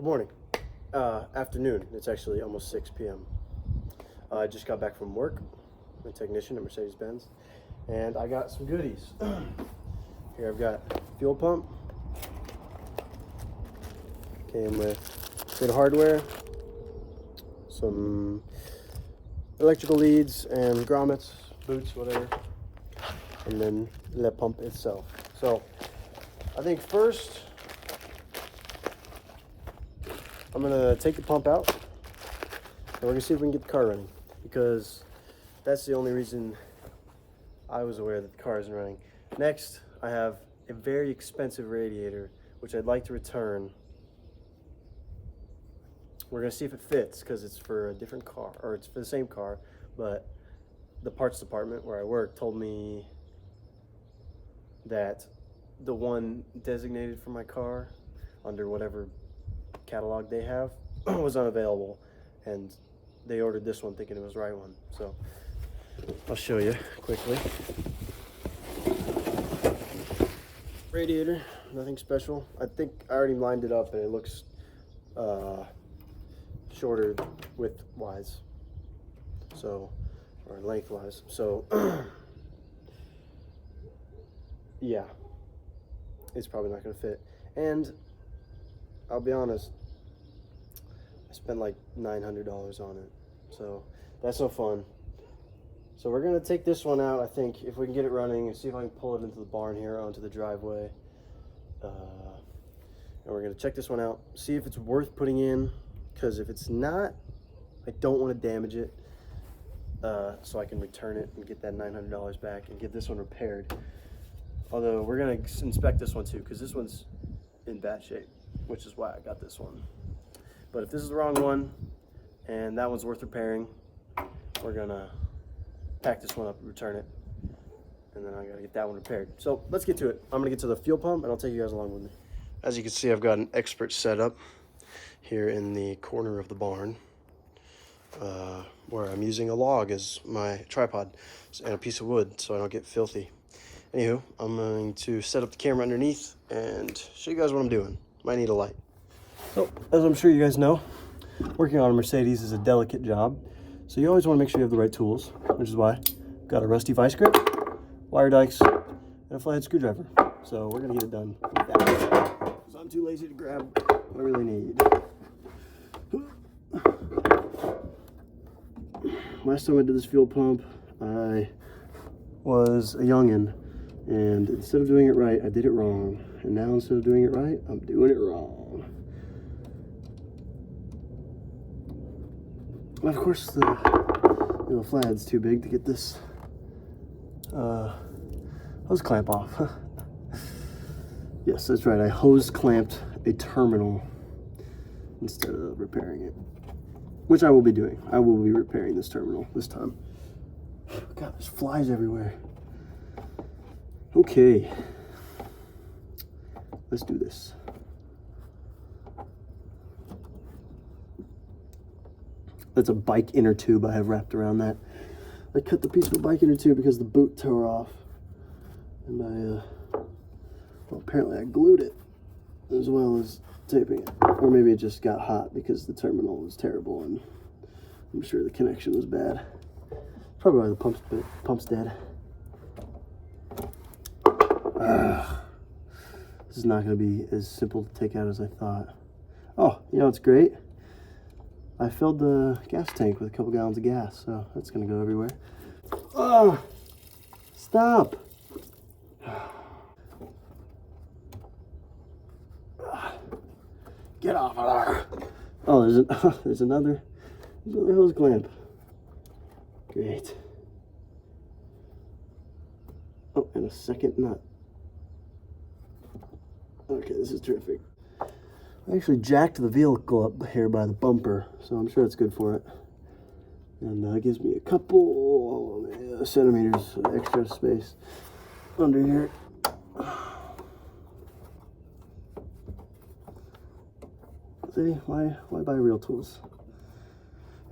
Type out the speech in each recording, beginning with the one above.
Good morning. Afternoon. It's actually almost 6 p.m. I just got back from work. I'm a technician at Mercedes-Benz, and I got some goodies. Here I've got fuel pump. Came with good hardware, some electrical leads and grommets, boots, whatever, and then the pump itself. So I think first I'm gonna take the pump out and we're gonna see if we can get the car running, because that's the only reason I was aware that the car isn't running. Next, I have a very expensive radiator which I'd like to return. We're gonna see if it fits, because it's for a different car, or it's for the same car, but the parts department where I work told me that the one designated for my car under whatever catalog they have was unavailable, and they ordered this one thinking it was the right one. So I'll show you quickly. Radiator, nothing special. I think I already lined it up and it looks shorter width-wise, so, or lengthwise. So yeah, it's probably not gonna fit. And I'll be honest, I spent like $900 on it, so that's no fun. So we're gonna take this one out, I think, if we can get it running, and see if I can pull it into the barn here onto the driveway. And we're gonna check this one out, see if it's worth putting in, because if it's not, I don't want to damage it, so I can return it and get that $900 back and get this one repaired. Although we're gonna inspect this one too, because this one's in bad shape, which is why I got this one. But if this is the wrong one and that one's worth repairing, we're gonna pack this one up and return it, and then I gotta get that one repaired. So let's get to it. I'm gonna get to the fuel pump and I'll take you guys along with me. As you can see, I've got an expert setup here in the corner of the barn, where I'm using a log as my tripod and a piece of wood so I don't get filthy. Anywho, I'm going to set up the camera underneath and show you guys what I'm doing. Might need a light. So, as I'm sure you guys know, working on a Mercedes is a delicate job, so you always want to make sure you have the right tools, which is why I've got a rusty vice grip, wire dikes, and a flathead screwdriver. So we're going to get it done with that, because I'm too lazy to grab what I really need. Last time I did this fuel pump, I was a youngin', and instead of doing it right, I did it wrong. And now instead of doing it right, I'm doing it wrong. And of course, the flathead's too big to get this hose clamp off. Yes, that's right. I hose clamped a terminal instead of repairing it, which I will be doing. I will be repairing this terminal this time. God, there's flies everywhere. Okay, let's do this. That's a bike inner tube I have wrapped around that. I cut the piece of the bike inner tube because the boot tore off, and well, apparently I glued it as well as taping it. Or maybe it just got hot because the terminal was terrible and I'm sure the connection was bad. Probably why the pump's dead. This is not going to be as simple to take out as I thought. Oh, you know what's great? I filled the gas tank with a couple gallons of gas, so that's going to go everywhere. Oh, stop! Get off of there! Oh, there's another hose clamp. Great. Oh, and a second nut. Okay, this is terrific. I actually jacked the vehicle up here by the bumper, so I'm sure it's good for it. And it gives me a couple centimeters of extra space under here. See, why buy real tools?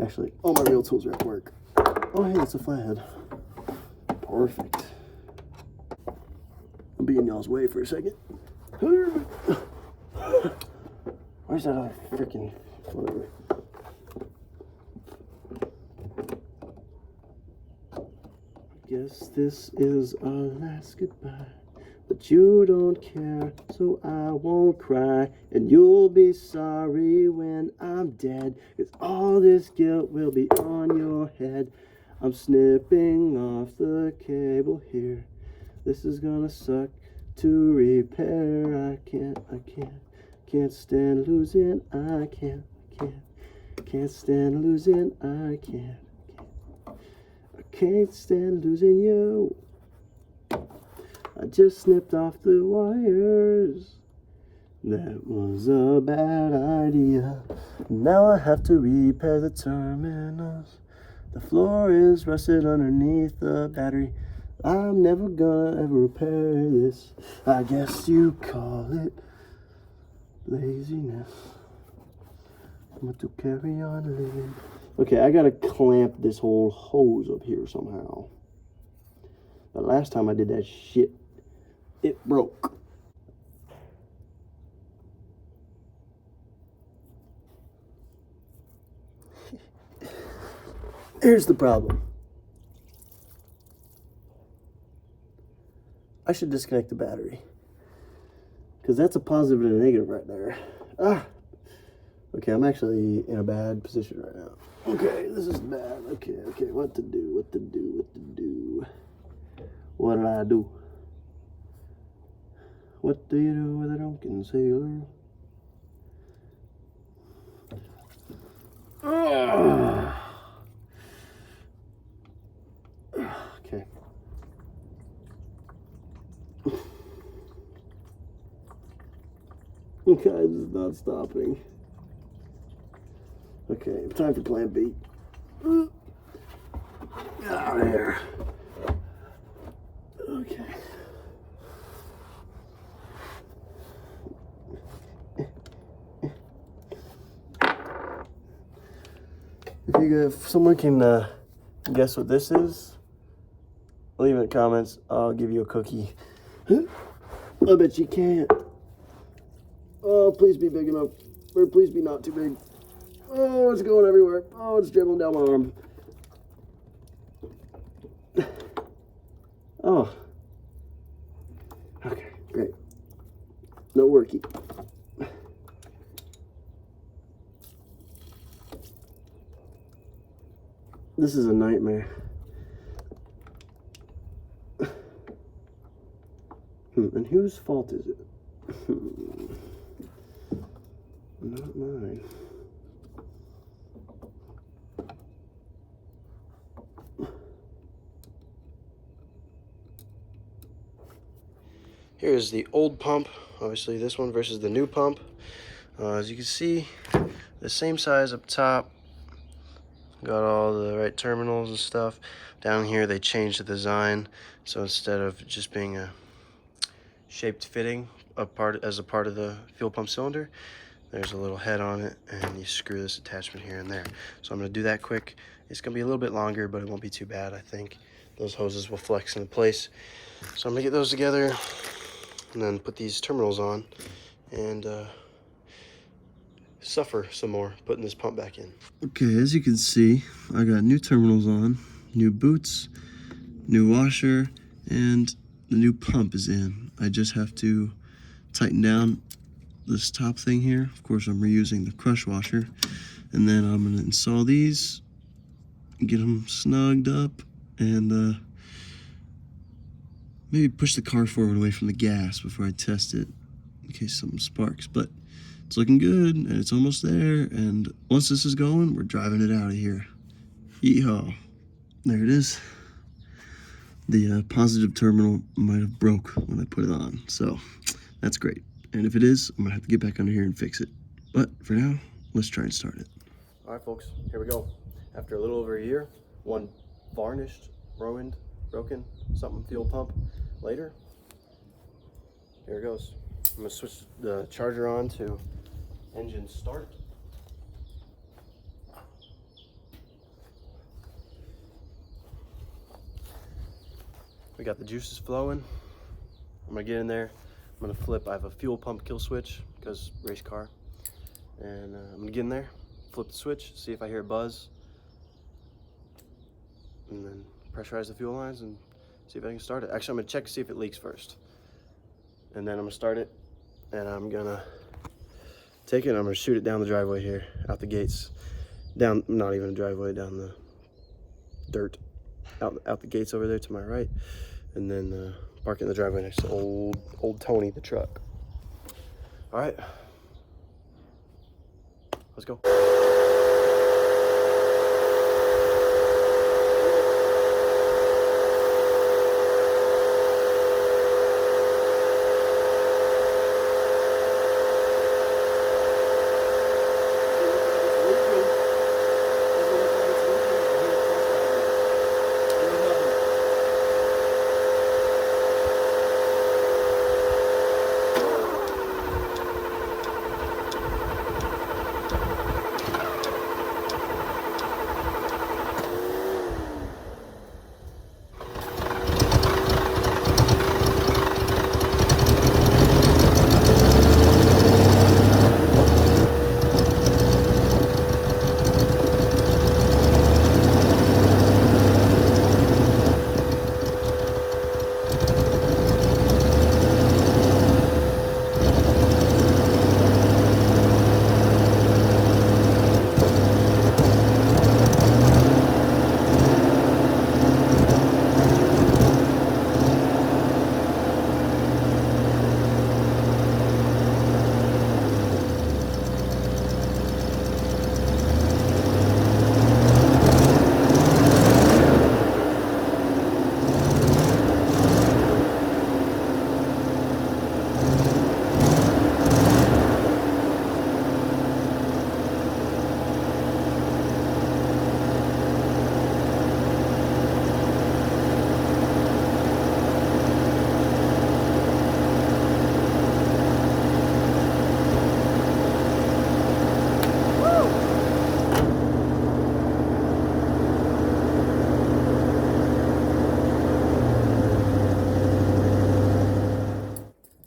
Actually, all my real tools are at work. Oh, hey, it's a flathead. Perfect. I'll be in y'all's way for a second. Where's that other freaking whatever? Guess this is our last goodbye, but you don't care, so I won't cry, and you'll be sorry when I'm dead, 'cause all this guilt will be on your head. I'm snipping off the cable here. This is gonna suck to repair. I can't stand losing. I can't stand losing. I can't stand losing you. I just snipped off the wires. That was a bad idea. Now I have to repair the terminals. The floor is rusted underneath the battery. I'm never gonna ever repair this. I guess you call it laziness. I'm going to carry on living. Okay, I gotta clamp this whole hose up here somehow. The last time I did that shit, it broke. Here's the problem. I should disconnect the battery, because that's a positive and a negative right there. Okay, I'm actually in a bad position right now. Okay, this is bad. Okay, what to do? What did I do? What do you do with a drunken sailor? Okay. Guys, it's not stopping. Okay, time for plan B. Get out of here. Okay. If someone can guess what this is, leave it in the comments. I'll give you a cookie. I bet you can't. Oh, please be big enough. Or please be not too big. Oh, it's going everywhere. Oh, it's dribbling down my arm. Oh. Okay, great. No worky. This is a nightmare. And whose fault is it? Not mine. Here's the old pump, obviously this one versus the new pump. As you can see, the same size up top. Got all the right terminals and stuff. Down here they changed the design, so instead of just being a shaped fitting as a part of the fuel pump cylinder, there's a little head on it, and you screw this attachment here and there. So I'm going to do that quick. It's going to be a little bit longer, but it won't be too bad, I think. Those hoses will flex into place. So I'm going to get those together and then put these terminals on and suffer some more putting this pump back in. Okay, as you can see, I got new terminals on, new boots, new washer, and the new pump is in. I just have to tighten down this top thing here. Of course, I'm reusing the crush washer, and then I'm going to install these, get them snugged up, and maybe push the car forward away from the gas before I test it in case something sparks. But it's looking good, and it's almost there, and once this is going, we're driving it out of here. Yeehaw. There it is. The positive terminal might have broke when I put it on, so that's great. And if it is, I'm gonna have to get back under here and fix it. But for now, let's try and start it. All right, folks, here we go. After a little over a year, one varnished, ruined, broken, something fuel pump later, here it goes. I'm gonna switch the charger on to engine start. We got the juices flowing. I'm gonna get in there. I'm gonna flip. I have a fuel pump kill switch because race car. And I'm gonna get in there, flip the switch, see if I hear a buzz, and then pressurize the fuel lines and see if I can start it. Actually, I'm gonna check to see if it leaks first. And then I'm gonna start it, and I'm gonna take it and I'm gonna shoot it down the driveway here, out the gates. Down, not even a driveway, down the dirt, out the gates over there to my right. And then park it in the driveway next to old Tony, the truck. All right, let's go.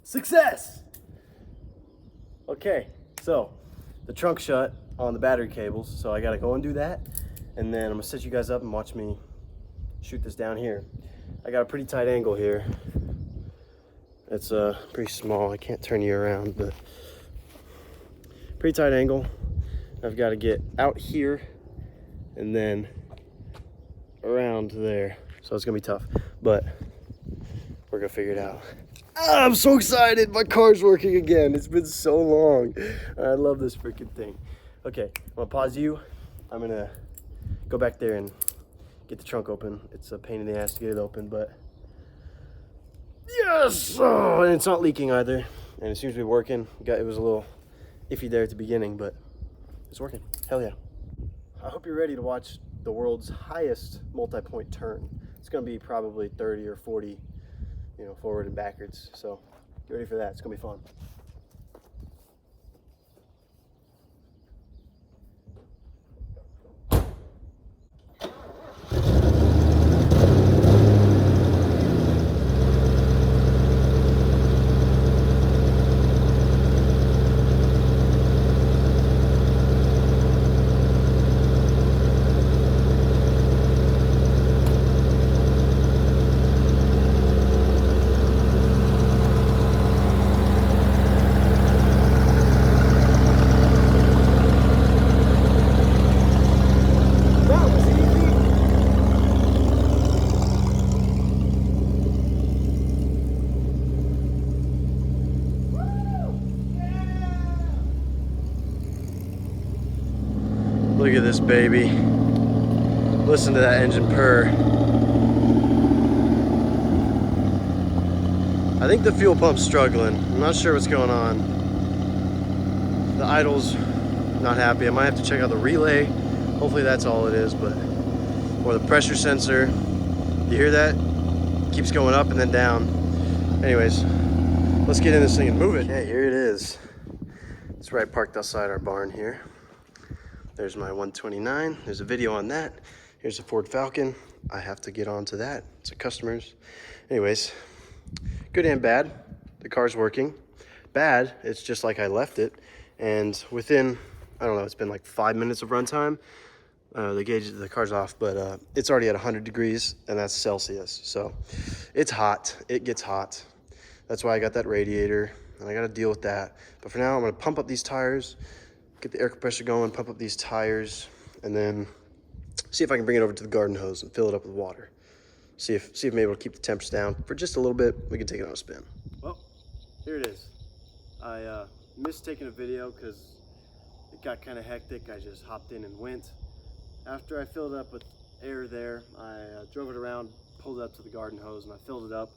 Success! Okay, so the trunk shut on the battery cables, so I gotta go and do that, and then I'm gonna set you guys up and watch me shoot this down here. I got a pretty tight angle here. It's pretty small, I can't turn you around, but pretty tight angle. I've got to get out here and then around there, so it's gonna be tough, but we're gonna figure it out. I'm so excited, my car's working again. It's been so long. I love this freaking thing. Okay, I'm gonna pause you. I'm gonna go back there and get the trunk open. It's a pain in the ass to get it open, but yes! Oh, and it's not leaking either, and it seems to be working. It was a little iffy there at the beginning, but it's working. Hell yeah. I hope you're ready to watch the world's highest multi-point turn. It's gonna be probably 30 or 40, you know, forward and backwards. So get ready for that. It's gonna be fun. Look at this baby. Listen to that engine purr. I think the fuel pump's struggling. I'm not sure what's going on. The idle's not happy. I might have to check out the relay. Hopefully that's all it is, but or the pressure sensor. You hear that? It keeps going up and then down. Anyways, let's get in this thing and move it. Okay, here it is. It's right parked outside our barn here. There's my 129. There's a video on that. Here's a Ford Falcon. I have to get onto that. It's a customer's. Anyways, good and bad. The car's working. Bad, it's just like I left it. And within, I don't know, it's been like 5 minutes of runtime. The car's off, but it's already at 100 degrees, and that's Celsius. So it's hot. It gets hot. That's why I got that radiator, and I got to deal with that. But for now, I'm going to pump up these tires, get the air compressor going, pump up these tires, and then see if I can bring it over to the garden hose and fill it up with water. See if I'm able to keep the temps down for just a little bit. We can take it on a spin. Well, here it is. I missed taking a video because it got kind of hectic. I just hopped in and went. After I filled it up with air there, I drove it around, pulled it up to the garden hose, and I filled it up,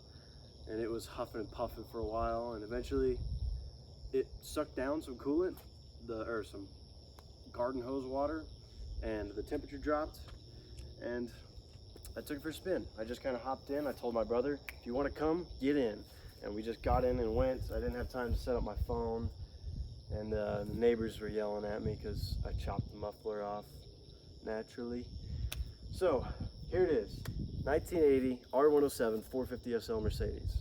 and it was huffing and puffing for a while, and eventually it sucked down some coolant, or some garden hose water, and the temperature dropped, and I took it for a spin. I just kind of hopped in. I told my brother, if you want to come, get in. And we just got in and went. I didn't have time to set up my phone, and the neighbors were yelling at me because I chopped the muffler off naturally. So here it is, 1980 R107 450 SL Mercedes,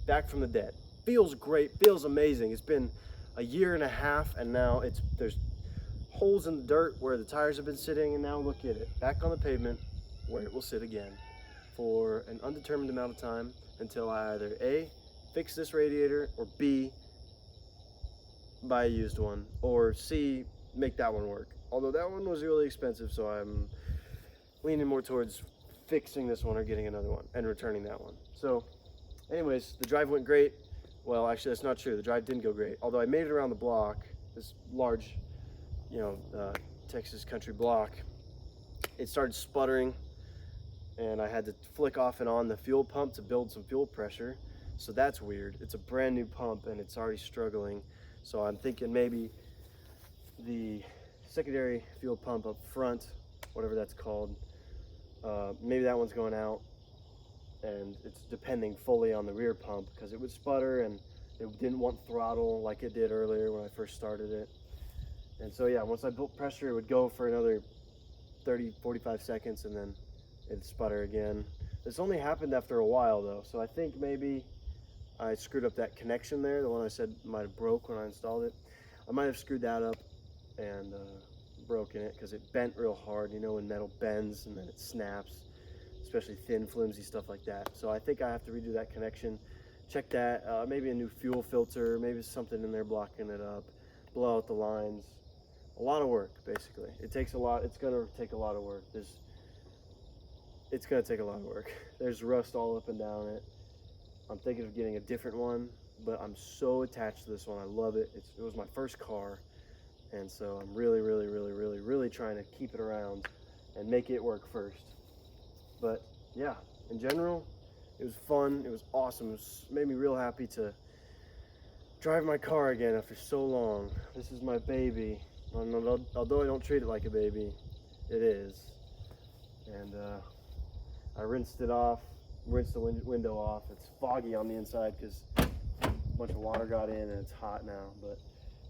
back from the dead. Feels great, feels amazing. It's been a year and a half, and now there's holes in the dirt where the tires have been sitting, and now look at it, back on the pavement where it will sit again for an undetermined amount of time until I either A, fix this radiator, or B, buy a used one, or C, make that one work. Although that one was really expensive, so I'm leaning more towards fixing this one or getting another one and returning that one. So anyways, the drive went great. Well, actually that's not true. The drive didn't go great. Although I made it around the block, this large, Texas country block, it started sputtering, and I had to flick off and on the fuel pump to build some fuel pressure. So that's weird. It's a brand new pump and it's already struggling. So I'm thinking maybe the secondary fuel pump up front, whatever that's called, maybe that one's going out, and it's depending fully on the rear pump because it would sputter and it didn't want throttle like it did earlier when I first started it. And so yeah, once I built pressure, it would go for another 30-45 seconds and then it'd sputter again. This only happened after a while though, so I think maybe I screwed up that connection there, the one I said might have broke when I installed it. I might have screwed that up and broken it because it bent real hard. You know when metal bends and then it snaps, especially thin, flimsy stuff like that. So I think I have to redo that connection. Check that, maybe a new fuel filter, maybe something in there blocking it up, blow out the lines. A lot of work, basically. It takes a lot. It's gonna take a lot of work. It's gonna take a lot of work. There's rust all up and down it. I'm thinking of getting a different one, but I'm so attached to this one. I love it. It was my first car, and so I'm really trying to keep it around and make it work first. But yeah, in general, it was fun. It was awesome. It made me real happy to drive my car again after so long. This is my baby. Although I don't treat it like a baby, it is. And I rinsed it off, rinsed the window off. It's foggy on the inside because a bunch of water got in and it's hot now, or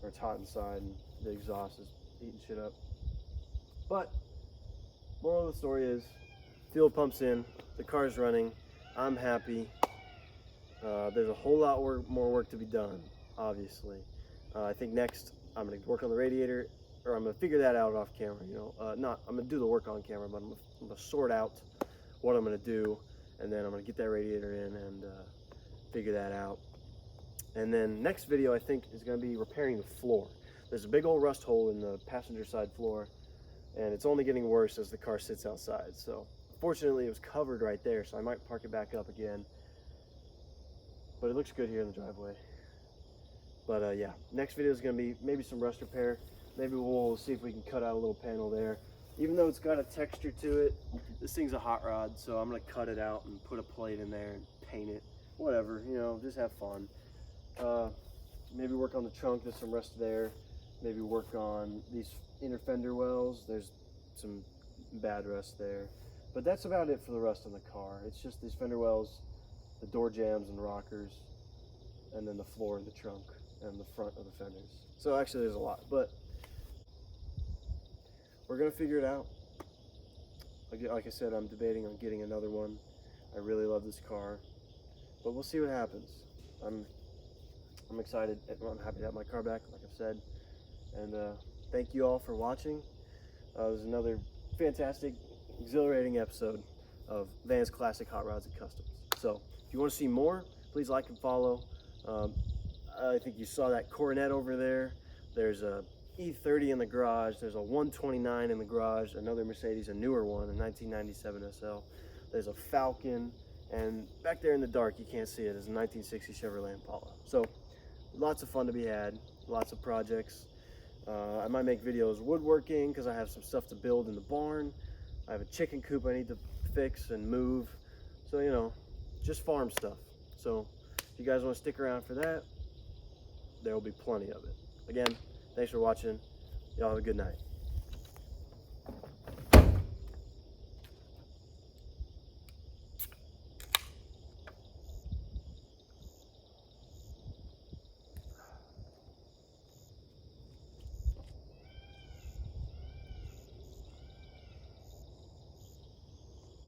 it's hot inside and the exhaust is eating shit up. But moral of the story is, fuel pump's in, the car's running, I'm happy. There's a whole lot more work to be done, obviously. I think next I'm gonna work on the radiator, or I'm gonna figure that out off camera. I'm gonna do the work on camera, but I'm gonna sort out what I'm gonna do, and then I'm gonna get that radiator in and figure that out. And then next video I think is gonna be repairing the floor. There's a big old rust hole in the passenger side floor, and it's only getting worse as the car sits outside. So fortunately it was covered right there, so I might park it back up again. But it looks good here in the driveway. But yeah, next video is going to be maybe some rust repair. Maybe we'll see if we can cut out a little panel there. Even though it's got a texture to it, this thing's a hot rod, so I'm going to cut it out and put a plate in there and paint it. Whatever, just have fun. Maybe work on the trunk, there's some rust there. Maybe work on these inner fender wells, there's some bad rust there. But that's about it for the rust on the car. It's just these fender wells, the door jambs and rockers, and then the floor and the trunk and the front of the fenders. So actually there's a lot, but we're gonna figure it out. Like I said, I'm debating on getting another one. I really love this car, but we'll see what happens. I'm excited. I'm happy to have my car back, like I've said. And thank you all for watching. It was another fantastic, exhilarating episode of Van's Classic Hot Rods and Customs. So if you want to see more, please like and follow. I think you saw that Coronet over there. There's a E30 in the garage. There's a 129 in the garage, another Mercedes, a newer one, a 1997 SL. There's a Falcon, and back there in the dark, you can't see it, is a 1960 Chevrolet Impala. So lots of fun to be had, lots of projects. I might make videos woodworking because I have some stuff to build in the barn. I have a chicken coop I need to fix and move. So, you know, just farm stuff. So if you guys want to stick around for that, there will be plenty of it. Again, thanks for watching. Y'all have a good night.